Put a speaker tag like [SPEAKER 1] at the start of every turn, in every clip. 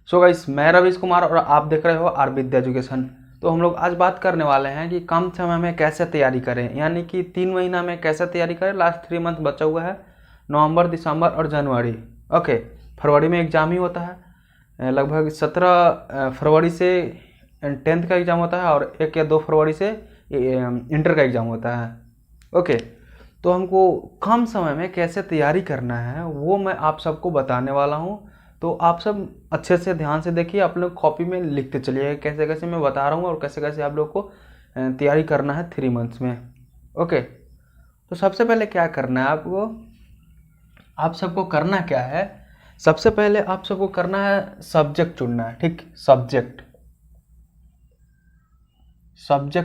[SPEAKER 1] So guys, मैं रवीश कुमार और आप देख रहे हो आर विद्या एजुकेशन। तो हम लोग आज बात करने वाले हैं कि कम समय में कैसे तैयारी करें, यानी कि 3 महीना में कैसे तैयारी करें। लास्ट 3 मंथ बचा हुआ है, नवंबर, दिसंबर और जनवरी। ओके, फरवरी में एग्ज़ाम ही होता है। लगभग 17 फरवरी से 10th का एग्ज़ाम होता है और 1 या 2 फरवरी से इंटर का एग्ज़ाम होता है। ओके, तो हमको कम समय में कैसे तैयारी करना है वो मैं आप सबको बताने वाला हूँ। तो आप सब अच्छे से ध्यान से देखिए, आप लोग कॉपी में लिखते चलिए कैसे कैसे मैं बता रहा हूँ और कैसे कैसे आप लोग को तैयारी करना है 3 मंथ्स में। ओके, तो सबसे पहले क्या करना है आपको, आप सबको करना क्या है, सबसे पहले आप सबको करना है सब्जेक्ट चुनना है। ठीक, सब्जेक्ट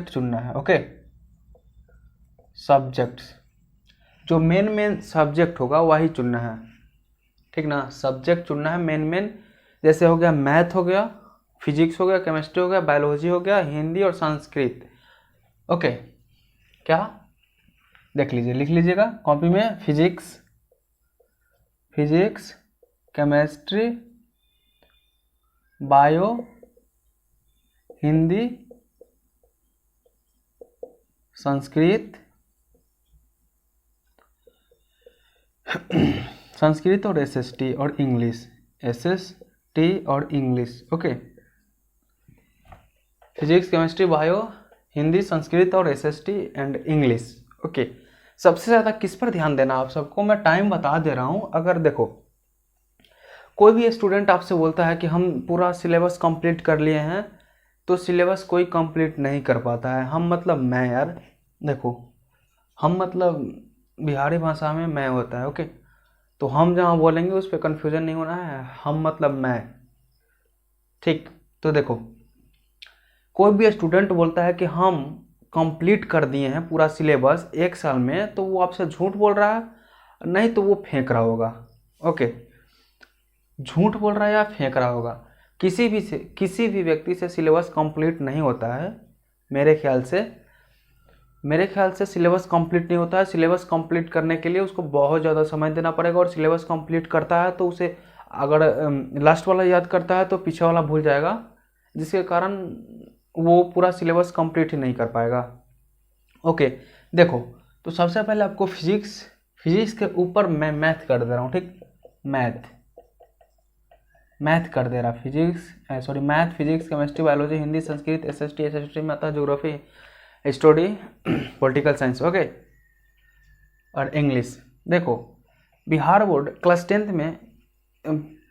[SPEAKER 1] चुनना है। ओके, सब्जेक्ट जो मेन सब्जेक्ट होगा वही चुनना है। ठीक ना, सब्जेक्ट चुनना है मेन। जैसे हो गया मैथ, हो गया फिजिक्स, हो गया केमिस्ट्री, हो गया बायोलॉजी, हो गया हिंदी और संस्कृत। ओके, क्या देख लीजिए, लिख लीजिएगा कॉपी में। Physics, chemistry, bio, Hindi, Sanskrit Sanskrit और एसएसटी और English, okay, physics, chemistry, bio, Hindi, Sanskrit और एसएसटी एंड इंग्लिश। ओके, सबसे ज़्यादा किस पर ध्यान देना आप सबको मैं टाइम बता दे रहा हूँ। अगर देखो, कोई भी स्टूडेंट आपसे बोलता है कि हम पूरा सिलेबस कंप्लीट कर लिए हैं, तो सिलेबस कोई कंप्लीट नहीं कर पाता है। हम मतलब मैं यार, देखो, हम मतलब बिहारी भाषा में मैं होता है। ओके, तो हम जहाँ बोलेंगे उस पर कन्फ्यूजन नहीं होना है, हम मतलब मैं। ठीक, तो देखो, कोई भी स्टूडेंट बोलता है कि हम कंप्लीट कर दिए हैं पूरा सिलेबस 1 साल में, तो वो आपसे झूठ बोल रहा है, नहीं तो वो फेंक रहा होगा। ओके, झूठ बोल रहा है या फेंक रहा होगा। किसी भी व्यक्ति से सिलेबस कंप्लीट नहीं होता है। मेरे ख्याल से सिलेबस कंप्लीट नहीं होता है। सिलेबस कंप्लीट करने के लिए उसको बहुत ज़्यादा समय देना पड़ेगा, और सिलेबस कंप्लीट करता है तो उसे अगर लास्ट वाला याद करता है तो पीछे वाला भूल जाएगा, जिसके कारण वो पूरा सिलेबस कंप्लीट ही नहीं कर पाएगा। ओके, देखो, तो सबसे पहले आपको फिजिक्स के ऊपर मैं मैथ कर दे रहा हूँ। ठीक, मैथ कर दे रहा, math, physics, chemistry, biology, Hindi, Sanskrit, SST में आता है geography, history, political science. Okay, और इंग्लिश। देखो, बिहार बोर्ड क्लास 10th में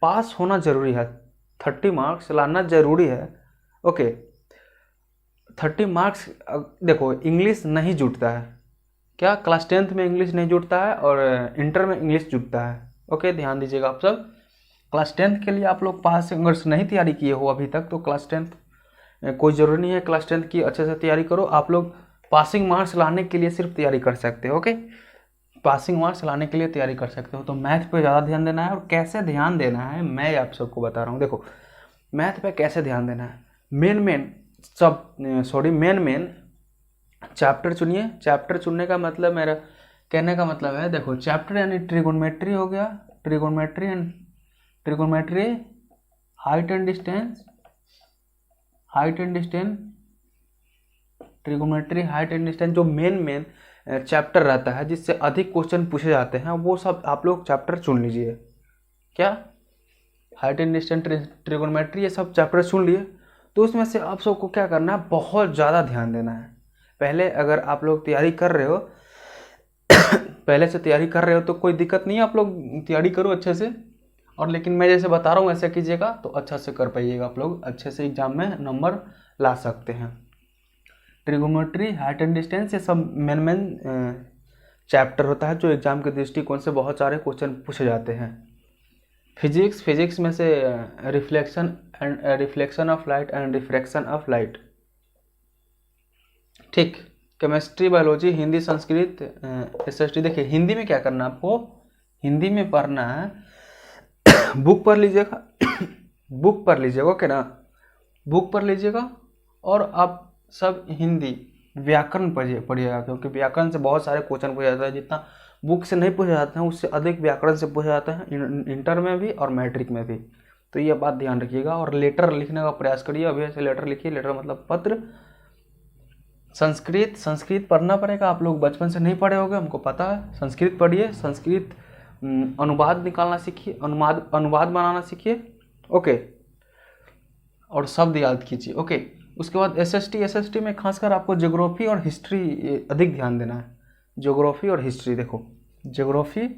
[SPEAKER 1] पास होना जरूरी है, 30 मार्क्स लाना जरूरी है। Okay, 30 marks. देखो, इंग्लिश नहीं जुटता है क्या, क्लास 10th में इंग्लिश नहीं जुटता है और इंटर में इंग्लिश जुटता है। ओके, ध्यान दीजिएगा आप सब। क्लास 10th के लिए आप लोग पास अगर नहीं तैयारी किए हो अभी तक, तो क्लास 10th कोई ज़रूरी नहीं है क्लास 10th की अच्छे से तैयारी करो। आप लोग पासिंग मार्क्स लाने के लिए सिर्फ तैयारी कर सकते हो। ओके, पासिंग मार्क्स लाने के लिए तैयारी कर सकते हो। तो मैथ पे ज़्यादा ध्यान देना है, और कैसे ध्यान देना है मैं आप सबको बता रहा हूँ। देखो, मैथ पे कैसे ध्यान देना है, मेन चैप्टर चुनिए। चैप्टर चुनने का मतलब, मेरा कहने का मतलब है, देखो, चैप्टर यानी ट्रिगोनोमेट्री हो गया, trigonometry, height and distance, trigonometry, height and distance, जो मेन चैप्टर रहता है जिससे अधिक क्वेश्चन पूछे जाते हैं, वो सब आप लोग चैप्टर चुन लीजिए। क्या, हाइट एंड डिस्टेंस, ट्रिगोनोमेट्री, ये सब चैप्टर चुन लिए। तो उसमें से आप सबको क्या करना है, बहुत ज़्यादा ध्यान देना है। पहले अगर आप लोग तैयारी कर रहे हो पहले से तैयारी कर रहे हो तो कोई दिक्कत नहीं है, आप लोग तैयारी करो अच्छे से। और लेकिन मैं जैसे बता रहा हूँ ऐसे कीजिएगा तो अच्छा से कर पाइएगा, आप लोग अच्छे से एग्जाम में नंबर ला सकते हैं। ट्रिगोनोमेट्री, हाइट एंड डिस्टेंस, ये सब मेन चैप्टर होता है जो एग्जाम के दृष्टिकोण से बहुत सारे क्वेश्चन पूछे जाते हैं। फिजिक्स में से reflection of light and refraction of light. ठीक, chemistry, biology, Hindi, Sanskrit, SST. देखिए, हिंदी में क्या करना है आपको, हिंदी में पढ़ना है, बुक पढ़ लीजिएगा ओके ना, बुक पढ़ लीजिएगा। और आप सब हिंदी व्याकरण पढ़िएगा, क्योंकि व्याकरण से बहुत सारे क्वेश्चन पूछा जाता है। जितना बुक से नहीं पूछे जाते हैं उससे अधिक व्याकरण से पूछे जाते हैं, इंटर में भी और मैट्रिक में भी। तो ये बात ध्यान रखिएगा। और लेटर लिखने का प्रयास करिए, अभी ऐसे लेटर लिखिए, लेटर मतलब पत्र। संस्कृत पढ़ना पड़ेगा, आप लोग बचपन से नहीं पढ़े होंगे, हमको पता है। संस्कृत पढ़िए, संस्कृत अनुवाद निकालना सीखिए, अनुवाद बनाना सीखिए, ओके, और शब्द याद कीजिए, ओके। उसके बाद एसएसटी में खासकर आपको ज्योग्राफी और हिस्ट्री अधिक ध्यान देना है। ज्योग्राफी और हिस्ट्री, देखो ज्योग्राफी,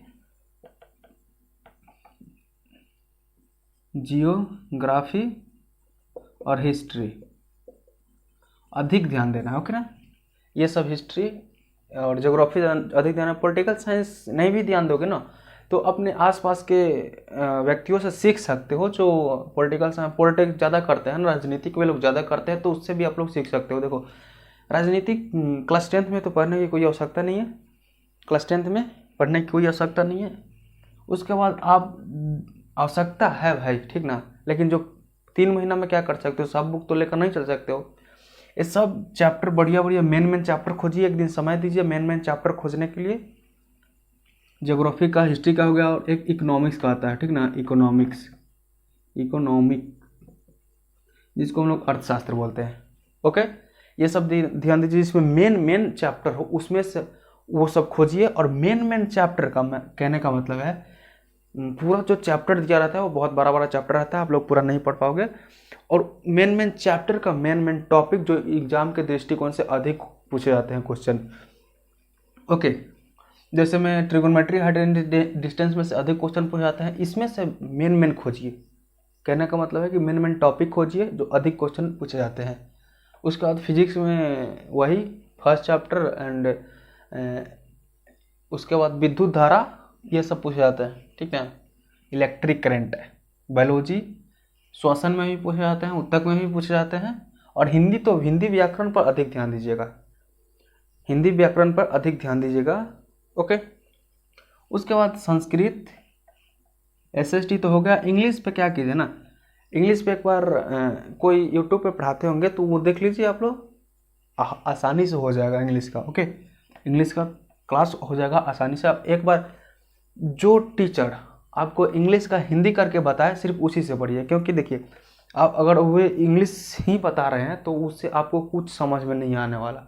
[SPEAKER 1] जियोग्राफी और हिस्ट्री अधिक ध्यान देना है, ओके ना। ये सब हिस्ट्री और ज्योग्राफी अधिक ध्यान है। पॉलिटिकल साइंस नहीं भी ध्यान दोगे ना तो अपने आसपास के व्यक्तियों से सीख सकते हो जो पॉलिटिक्स ज़्यादा करते हैं ना, राजनीतिक वे लोग ज़्यादा करते हैं, तो उससे भी आप लोग सीख सकते हो। देखो राजनीतिक क्लास 10th में तो पढ़ने की कोई आवश्यकता नहीं है, क्लास 10th में पढ़ने की कोई आवश्यकता नहीं है। उसके बाद आप आवश्यकता है भाई, ठीक ना, लेकिन जो 3 महीना में क्या कर सकते हो, सब बुक तो लेकर नहीं चल सकते हो। ये सब चैप्टर बढ़िया मेन चैप्टर खोजिए, एक दिन समय दीजिए मेन चैप्टर खोजने के लिए। ज्योग्राफी का, हिस्ट्री का हो गया, और एक इकोनॉमिक्स का आता है, ठीक ना, इकोनॉमिक जिसको हम लोग अर्थशास्त्र बोलते हैं, ओके। ये सब ध्यान दीजिए, जिसमें मेन चैप्टर हो उसमें से वो सब खोजिए। और मेन चैप्टर का कहने का मतलब है पूरा जो चैप्टर दिया रहता है वो बहुत बड़ा चैप्टर रहता है, आप लोग पूरा नहीं पढ़ पाओगे। और मेन चैप्टर का मेन टॉपिक जो एग्जाम के दृष्टिकोण से अधिक पूछे जाते हैं क्वेश्चन, ओके। जैसे में ट्रिगोनोमेट्री, हाइट एंड डिस्टेंस में से अधिक क्वेश्चन पूछे जाते हैं, इसमें से मेन खोजिए। कहने का मतलब है कि मेन टॉपिक खोजिए जो अधिक क्वेश्चन पूछे जाते हैं। उसके बाद फिजिक्स में वही फर्स्ट चैप्टर एंड उसके बाद विद्युत धारा, ये सब पूछे जाते हैं, ठीक है। इलेक्ट्रिक करंट है, बायोलॉजी श्वसन में भी पूछे जाते हैं, उत्तक में भी पूछे जाते हैं। और हिंदी तो हिंदी व्याकरण पर अधिक ध्यान दीजिएगा, हिंदी व्याकरण पर अधिक ध्यान दीजिएगा, ओके। उसके बाद संस्कृत, एसएसटी तो हो गया। इंग्लिश पे क्या कीजिए ना, इंग्लिश पे एक बार कोई यूट्यूब पे पढ़ाते होंगे तो वो देख लीजिए आप लोग, आसानी से हो जाएगा इंग्लिश का, ओके। इंग्लिश का क्लास हो जाएगा आसानी से। आप एक बार जो टीचर आपको इंग्लिश का हिंदी करके बताए सिर्फ उसी से पढ़िए, क्योंकि देखिए आप अगर वे इंग्लिश ही बता रहे हैं तो उससे आपको कुछ समझ में नहीं आने वाला।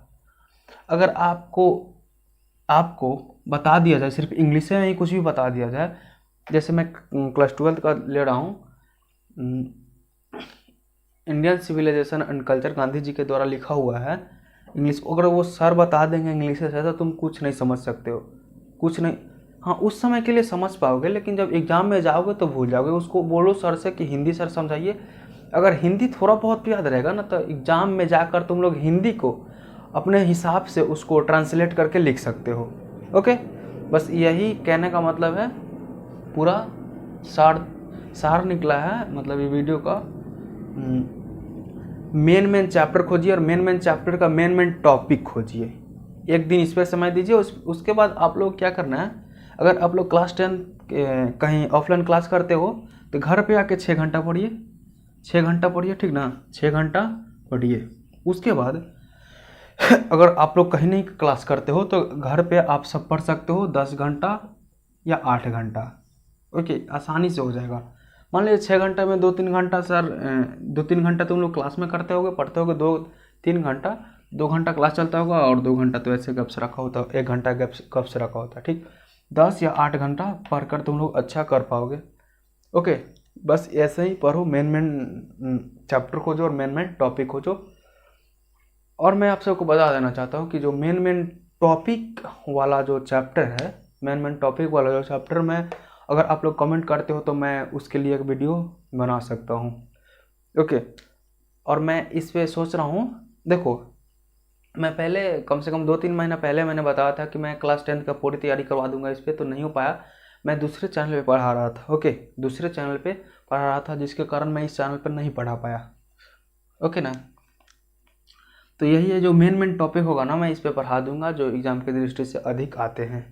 [SPEAKER 1] अगर आपको बता दिया जाए, सिर्फ इंग्लिश में ही कुछ भी बता दिया जाए, जैसे मैं क्लास 12th का ले रहा हूँ, Indian civilisation and culture Gandhi ji के द्वारा लिखा हुआ है इंग्लिश, अगर वो सर बता देंगे इंग्लिश से तो तुम कुछ नहीं समझ सकते हो, कुछ नहीं। हाँ उस समय के लिए समझ पाओगे, लेकिन जब एग्जाम में जाओगे तो भूल जाओगे। उसको बोलो सर से कि हिंदी सर समझाइए। अगर हिंदी थोड़ा बहुत याद रहेगा ना तो एग्जाम में जाकर तुम लोग हिंदी को अपने हिसाब से उसको ट्रांसलेट करके लिख सकते हो, ओके। बस यही कहने का मतलब है, पूरा सार निकला है, मतलब ये वीडियो का मेन चैप्टर खोजिए और मेन चैप्टर का मेन टॉपिक खोजिए। एक दिन इस पर समय दीजिए। उसके बाद आप लोग क्या करना है, अगर आप लोग क्लास 10 कहीं ऑफलाइन क्लास करते हो तो घर पे आके 6 घंटा पढ़िए, 6 घंटा पढ़िए, ठीक ना, 6 घंटा पढ़िए। उसके बाद अगर आप लोग कहीं नहीं क्लास करते हो तो घर पे आप सब पढ़ सकते हो 10 घंटा या 8 घंटा, ओके, आसानी से हो जाएगा। मान लीजिए 6 घंटा में 2-3 घंटा सर 2-3 घंटा तुम लोग क्लास में करते होगे, पढ़ते होगे 2-3 घंटा, 2 घंटा क्लास चलता होगा और 2 घंटा तो ऐसे गप से रखा होता है, 1 घंटा गप से रखा होता है, ठीक। 10 या 8 घंटा पढ़कर तुम लोग अच्छा कर पाओगे, ओके। बस ऐसे ही पढ़ो, मेन चैप्टर खोजो और मेन टॉपिक खोजो। और मैं आप सबको बता देना चाहता हूँ कि जो मेन टॉपिक वाला जो चैप्टर है, मेन टॉपिक वाला जो चैप्टर में अगर आप लोग कमेंट करते हो तो मैं उसके लिए एक वीडियो बना सकता हूँ, ओके। और मैं इस पे सोच रहा हूँ, देखो मैं पहले कम से कम 2-3 महीना पहले मैंने बताया था कि मैं क्लास 10 का पूरी तैयारी करवा दूंगा, इस पर तो नहीं हो पाया। मैं दूसरे चैनल पे पढ़ा रहा था, ओके, दूसरे चैनल पे पढ़ा रहा था, जिसके कारण मैं इस चैनल पर नहीं पढ़ा पाया, ओके ना। तो यही है जो मेन टॉपिक होगा ना, मैं इस पे पढ़ा दूंगा जो एग्जाम की दृष्टि से अधिक आते हैं,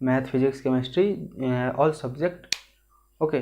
[SPEAKER 1] math, physics, chemistry, all subject, okay.